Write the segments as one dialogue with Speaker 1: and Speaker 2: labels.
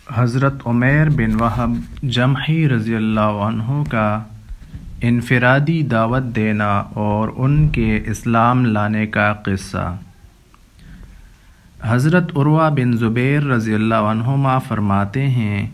Speaker 1: حضرت عمیر بن وہب جمحی رضی اللہ عنہ کا انفرادی دعوت دینا اور ان کے اسلام لانے کا قصہ۔ حضرت عروہ بن زبیر رضی اللہ عنہما فرماتے ہیں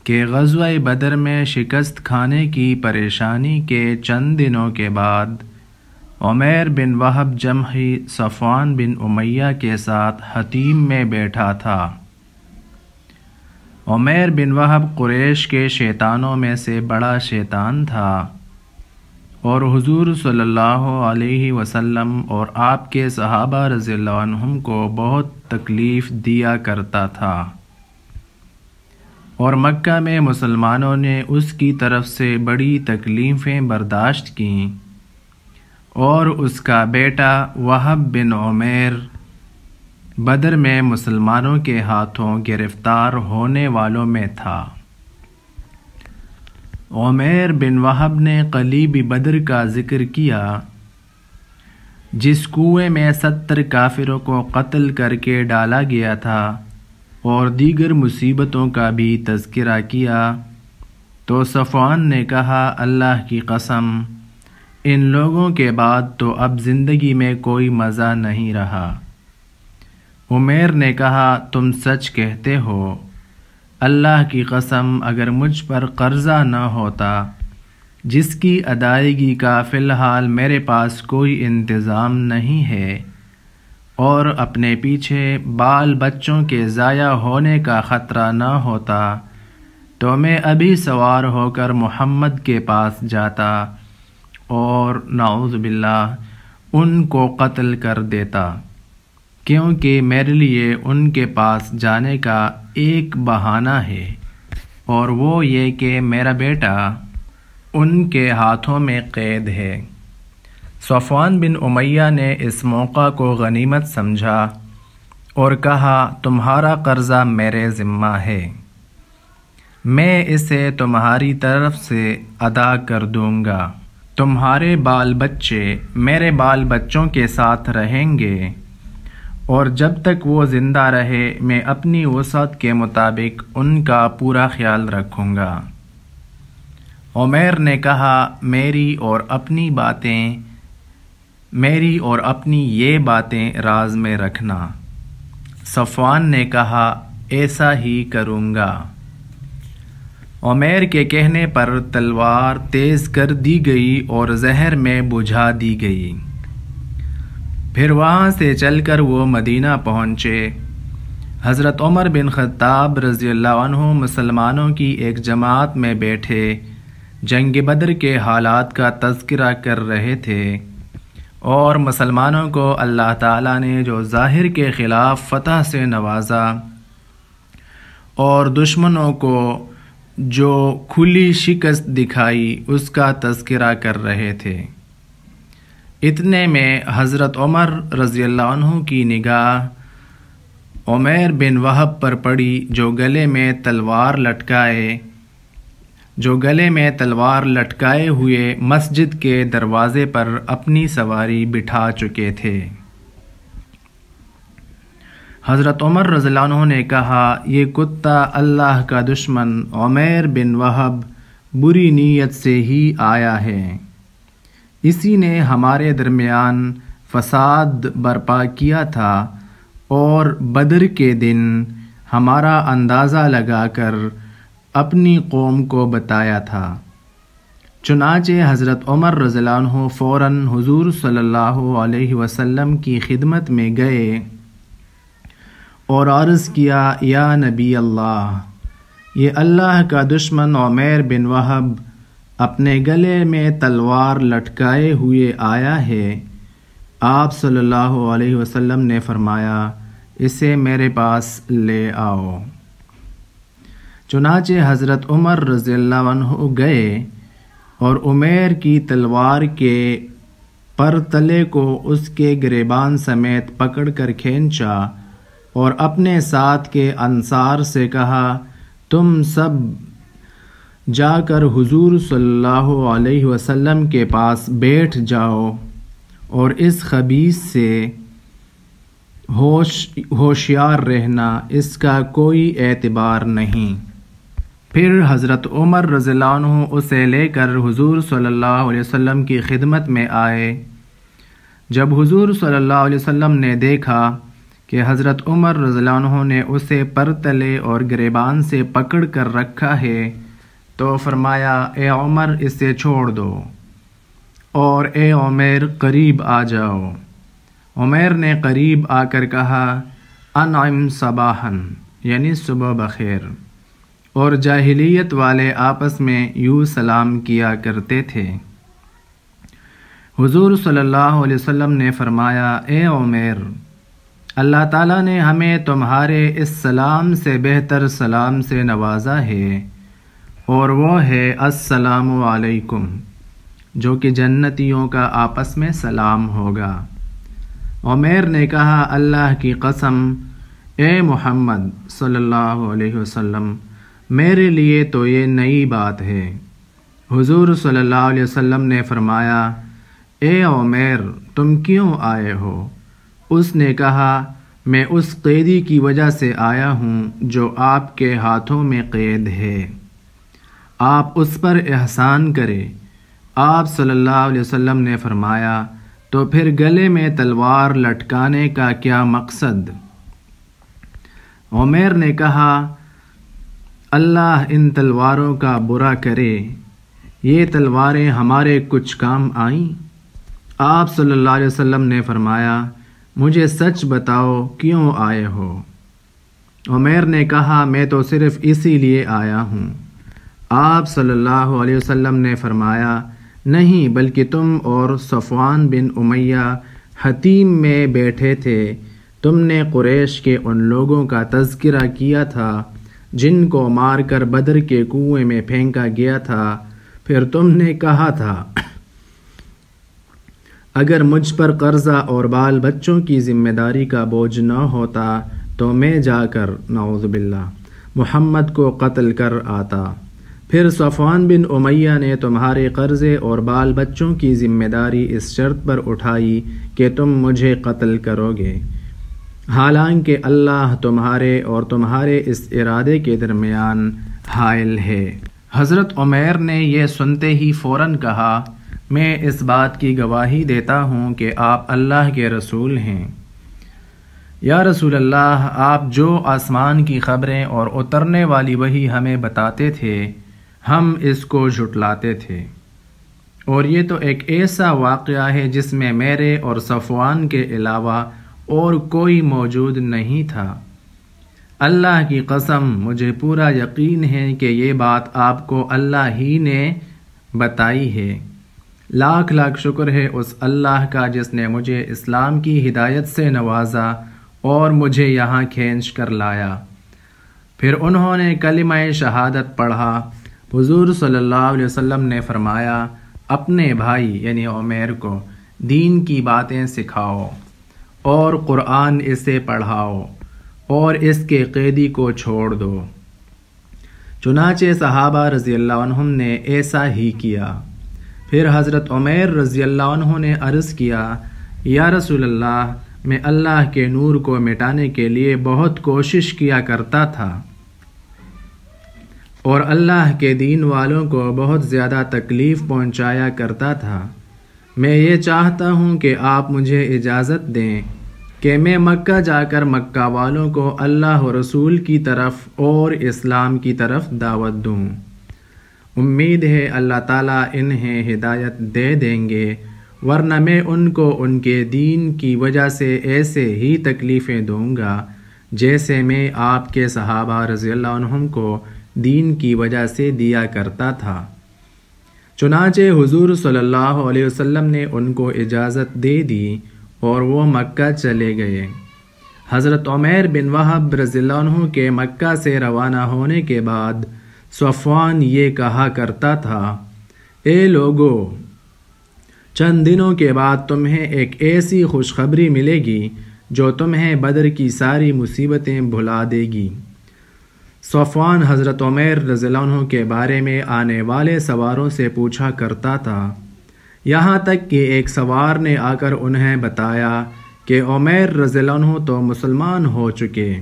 Speaker 1: کہ غزوہ بدر میں شکست کھانے کی پریشانی کے چند دنوں کے بعد عمیر بن وہب جمحی صفوان بن امیہ کے ساتھ حطیم میں بیٹھا تھا۔ عمیر بن وہب قریش کے شیطانوں میں سے بڑا شیطان تھا اور حضور صلی اللہ علیہ وسلم اور آپ کے صحابہ رضی اللہ عنہم کو بہت تکلیف دیا کرتا تھا، اور مکہ میں مسلمانوں نے اس کی طرف سے بڑی تکلیفیں برداشت کیں، اور اس کا بیٹا وہب بن عمیر بدر میں مسلمانوں کے ہاتھوں گرفتار ہونے والوں میں تھا۔ عمیر بن وہب نے قلیب بدر کا ذکر کیا، جس کنویں میں 70 کافروں کو قتل کر کے ڈالا گیا تھا، اور دیگر مصیبتوں کا بھی تذکرہ کیا، تو صفوان نے کہا، اللہ کی قسم، ان لوگوں کے بعد تو اب زندگی میں کوئی مزہ نہیں رہا۔ عمیر نے کہا، تم سچ کہتے ہو، اللہ کی قسم اگر مجھ پر قرضہ نہ ہوتا جس کی ادائیگی کا فی الحال میرے پاس کوئی انتظام نہیں ہے، اور اپنے پیچھے بال بچوں کے ضائع ہونے کا خطرہ نہ ہوتا، تو میں ابھی سوار ہو کر محمد کے پاس جاتا اور نعوذ باللہ ان کو قتل کر دیتا، کیونکہ میرے لیے ان کے پاس جانے کا ایک بہانہ ہے، اور وہ یہ کہ میرا بیٹا ان کے ہاتھوں میں قید ہے۔ صفوان بن امیہ نے اس موقع کو غنیمت سمجھا اور کہا، تمہارا قرضہ میرے ذمہ ہے، میں اسے تمہاری طرف سے ادا کر دوں گا، تمہارے بال بچے میرے بال بچوں کے ساتھ رہیں گے، اور جب تک وہ زندہ رہے میں اپنی وسعت کے مطابق ان کا پورا خیال رکھوں گا۔ عمیر نے کہا، میری اور اپنی یہ باتیں راز میں رکھنا۔ صفوان نے کہا، ایسا ہی کروں گا۔ عمیر کے کہنے پر تلوار تیز کر دی گئی اور زہر میں بجھا دی گئی۔ پھر وہاں سے چل کر وہ مدینہ پہنچے۔ حضرت عمر بن خطاب رضی اللہ عنہ مسلمانوں کی ایک جماعت میں بیٹھے جنگ بدر کے حالات کا تذکرہ کر رہے تھے، اور مسلمانوں کو اللہ تعالیٰ نے جو ظاہر کے خلاف فتح سے نوازا اور دشمنوں کو جو کھلی شکست دکھائی اس کا تذکرہ کر رہے تھے۔ اتنے میں حضرت عمر رضی اللہ عنہ کی نگاہ عمیر بن وہب پر پڑی، جو گلے میں تلوار لٹکائے ہوئے مسجد کے دروازے پر اپنی سواری بٹھا چکے تھے۔ حضرت عمر رضی اللہ عنہ نے کہا، یہ کتا اللہ کا دشمن عمیر بن وہب بری نیت سے ہی آیا ہے، اسی نے ہمارے درمیان فساد برپا کیا تھا، اور بدر کے دن ہمارا اندازہ لگا کر اپنی قوم کو بتایا تھا۔ چنانچہ حضرت عمر رضی اللہ عنہ فوراً حضور صلی اللہ علیہ وسلم کی خدمت میں گئے اور عرض کیا، یا نبی اللہ، یہ اللہ کا دشمن عمیر بن وہب اپنے گلے میں تلوار لٹکائے ہوئے آیا ہے۔ آپ صلی اللہ علیہ وسلم نے فرمایا، اسے میرے پاس لے آؤ۔ چنانچہ حضرت عمر رضی اللہ عنہ گئے اور عمیر کی تلوار کے پر تلے کو اس کے گریبان سمیت پکڑ کر کھینچا، اور اپنے ساتھ کے انصار سے کہا، تم سب جا کر حضور صلی اللہ علیہ وسلم کے پاس بیٹھ جاؤ، اور اس خبیث سے ہوشیار رہنا اس کا کوئی اعتبار نہیں۔ پھر حضرت عمر رضی اللہ عنہ اسے لے کر حضور صلی اللہ علیہ وسلم کی خدمت میں آئے۔ جب حضور صلی اللہ علیہ وسلم نے دیکھا کہ حضرت عمر رضی اللہ عنہ نے اسے پر تلے اور گریبان سے پکڑ کر رکھا ہے تو فرمایا، اے عمر اسے چھوڑ دو، اور اے عمیر قریب آ جاؤ۔ عمیر نے قریب آ کر کہا، انعم صباحاً، یعنی صبح بخیر، اور جاہلیت والے آپس میں یوں سلام کیا کرتے تھے۔ حضور صلی اللہ علیہ وسلم نے فرمایا، اے عمیر، اللہ تعالیٰ نے ہمیں تمہارے اس سلام سے بہتر سلام سے نوازا ہے، اور وہ ہے السلام علیکم، جو کہ جنتیوں کا آپس میں سلام ہوگا۔ عمیر نے کہا، اللہ کی قسم، اے محمد صلی اللہ علیہ وسلم، میرے لیے تو یہ نئی بات ہے۔ حضور صلی اللہ علیہ وسلم نے فرمایا، اے عمیر تم کیوں آئے ہو؟ اس نے کہا، میں اس قیدی کی وجہ سے آیا ہوں جو آپ کے ہاتھوں میں قید ہے، آپ اس پر احسان کرے۔ آپ صلی اللہ علیہ وسلم نے فرمایا، تو پھر گلے میں تلوار لٹکانے کا کیا مقصد؟ عمیر نے کہا، اللہ ان تلواروں کا برا کرے، یہ تلواریں ہمارے کچھ کام آئیں؟ آپ صلی اللہ علیہ وسلم نے فرمایا، مجھے سچ بتاؤ کیوں آئے ہو؟ عمیر نے کہا، میں تو صرف اسی لیے آیا ہوں۔ آپ صلی اللہ علیہ وسلم نے فرمایا، نہیں بلکہ تم اور صفوان بن امیہ حتیم میں بیٹھے تھے، تم نے قریش کے ان لوگوں کا تذکرہ کیا تھا جن کو مار کر بدر کے کنویں میں پھینکا گیا تھا، پھر تم نے کہا تھا اگر مجھ پر قرضہ اور بال بچوں کی ذمہ داری کا بوجھ نہ ہوتا تو میں جا کر نعوذ باللہ محمد کو قتل کر آتا۔ پھر صفوان بن امیہ نے تمہارے قرضے اور بال بچوں کی ذمہ داری اس شرط پر اٹھائی کہ تم مجھے قتل کرو گے، حالانکہ اللہ تمہارے اور تمہارے اس ارادے کے درمیان حائل ہے۔ حضرت عمیر نے یہ سنتے ہی فوراً کہا، میں اس بات کی گواہی دیتا ہوں کہ آپ اللہ کے رسول ہیں۔ یا رسول اللہ، آپ جو آسمان کی خبریں اور اترنے والی وحی ہمیں بتاتے تھے ہم اس کو جھٹلاتے تھے، اور یہ تو ایک ایسا واقعہ ہے جس میں میرے اور صفوان کے علاوہ اور کوئی موجود نہیں تھا۔ اللہ کی قسم مجھے پورا یقین ہے کہ یہ بات آپ کو اللہ ہی نے بتائی ہے۔ لاکھ لاکھ شکر ہے اس اللہ کا جس نے مجھے اسلام کی ہدایت سے نوازا اور مجھے یہاں کھینچ کر لایا۔ پھر انہوں نے کلمہ شہادت پڑھا۔ حضور صلی اللہ علیہ وسلم نے فرمایا، اپنے بھائی یعنی عمیر کو دین کی باتیں سکھاؤ اور قرآن اسے پڑھاؤ اور اس کے قیدی کو چھوڑ دو۔ چنانچہ صحابہ رضی اللہ عنہم نے ایسا ہی کیا۔ پھر حضرت عمیر رضی اللہ عنہ نے عرض کیا، یا رسول اللہ، میں اللہ کے نور کو مٹانے کے لیے بہت کوشش کیا کرتا تھا اور اللہ کے دین والوں کو بہت زیادہ تکلیف پہنچایا کرتا تھا۔ میں یہ چاہتا ہوں کہ آپ مجھے اجازت دیں کہ میں مکہ جا کر مکہ والوں کو اللہ و رسول کی طرف اور اسلام کی طرف دعوت دوں۔ امید ہے اللہ تعالیٰ انہیں ہدایت دے دیں گے، ورنہ میں ان کو ان کے دین کی وجہ سے ایسے ہی تکلیفیں دوں گا جیسے میں آپ کے صحابہ رضی اللہ عنہم کو دین کی وجہ سے دیا کرتا تھا۔ چنانچہ حضور صلی اللہ علیہ وسلم نے ان کو اجازت دے دی اور وہ مکہ چلے گئے۔ حضرت عمیر بن وہب رضی اللہ عنہ کے مکہ سے روانہ ہونے کے بعد صفوان یہ کہا کرتا تھا، اے لوگو، چند دنوں کے بعد تمہیں ایک ایسی خوشخبری ملے گی جو تمہیں بدر کی ساری مصیبتیں بھلا دے گی۔ صفوان حضرت عمیر رضی اللہ عنہ کے بارے میں آنے والے سواروں سے پوچھا کرتا تھا، یہاں تک کہ ایک سوار نے آ کر انہیں بتایا کہ عمیر رضی اللہ عنہ تو مسلمان ہو چکے۔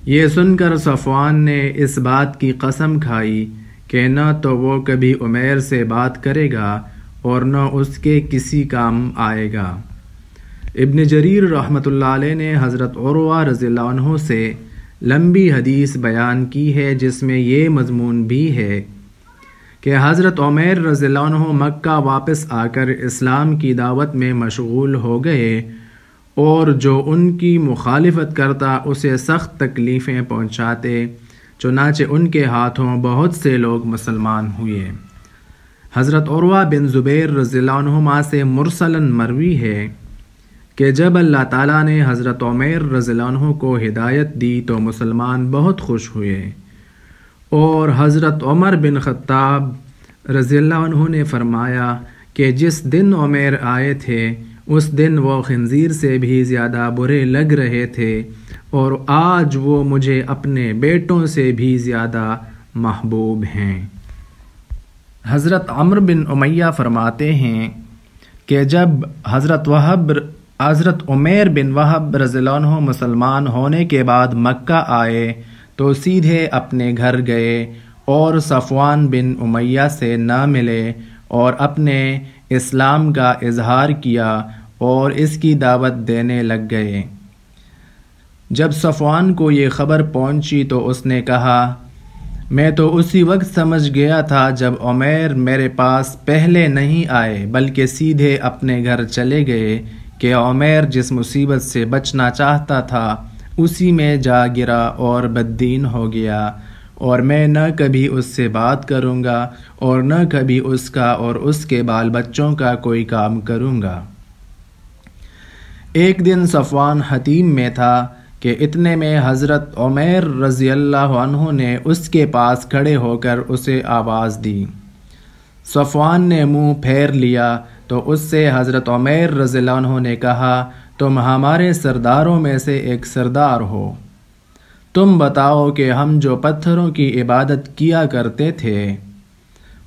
Speaker 1: یہ سن کر صفوان نے اس بات کی قسم کھائی کہ نہ تو وہ کبھی عمیر سے بات کرے گا اور نہ اس کے کسی کام آئے گا۔ ابن جریر رحمۃ اللہ علیہ نے حضرت عروہ رضی اللہ عنہ سے لمبی حدیث بیان کی ہے جس میں یہ مضمون بھی ہے کہ حضرت عمیر رضی اللہ عنہ مکہ واپس آ کر اسلام کی دعوت میں مشغول ہو گئے اور جو ان کی مخالفت کرتا اسے سخت تکلیفیں پہنچاتے، چنانچہ ان کے ہاتھوں بہت سے لوگ مسلمان ہوئے۔ حضرت عروہ بن زبیر رضی اللہ عنہما سے مرسلاً مروی ہے کہ جب اللہ تعالیٰ نے حضرت عمیر رضی اللہ عنہ کو ہدایت دی تو مسلمان بہت خوش ہوئے، اور حضرت عمر بن خطاب رضی اللہ عنہ نے فرمایا کہ جس دن عمیر آئے تھے اس دن وہ خنزیر سے بھی زیادہ برے لگ رہے تھے، اور آج وہ مجھے اپنے بیٹوں سے بھی زیادہ محبوب ہیں۔ حضرت عمرو بن امیہ فرماتے ہیں کہ جب حضرت عمیر بن وہب رضی اللہ عنہ مسلمان ہونے کے بعد مکہ آئے تو سیدھے اپنے گھر گئے اور صفوان بن امیہ سے نہ ملے اور اپنے اسلام کا اظہار کیا اور اس کی دعوت دینے لگ گئے۔ جب صفوان کو یہ خبر پہنچی تو اس نے کہا، میں تو اسی وقت سمجھ گیا تھا جب عمیر میرے پاس پہلے نہیں آئے بلکہ سیدھے اپنے گھر چلے گئے کہ عمیر جس مصیبت سے بچنا چاہتا تھا اسی میں جا گرا اور بددین ہو گیا، اور میں نہ کبھی اس سے بات کروں گا اور نہ کبھی اس کا اور اس کے بال بچوں کا کوئی کام کروں گا۔ ایک دن صفوان حتیم میں تھا کہ اتنے میں حضرت عمیر رضی اللہ عنہ نے اس کے پاس کھڑے ہو کر اسے آواز دی۔ صفوان نے منہ پھیر لیا تو اس سے حضرت عمیر رضی اللہ عنہ نے کہا، تم ہمارے سرداروں میں سے ایک سردار ہو، تم بتاؤ کہ ہم جو پتھروں کی عبادت کیا کرتے تھے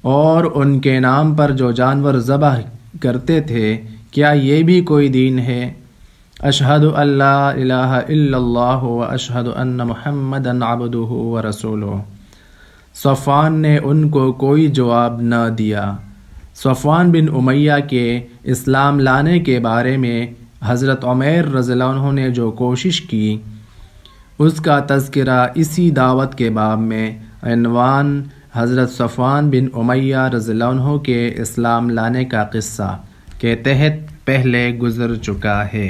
Speaker 1: اور ان کے نام پر جو جانور ذبح کرتے تھے، کیا یہ بھی کوئی دین ہے؟ اشہد ان لا الہ الا اللہ و اشہد ان محمدً عبدہ و رسولہ۔ صفوان نے ان کو کوئی جواب نہ دیا۔ صفوان بن امیہ کے اسلام لانے کے بارے میں حضرت عمیر رضی اللہ عنہ نے جو کوشش کی اس کا تذکرہ اسی دعوت کے باب میں عنوان حضرت صفوان بن امیہ رضی اللہ عنہ کے اسلام لانے کا قصہ کے تحت پہلے گزر چکا ہے۔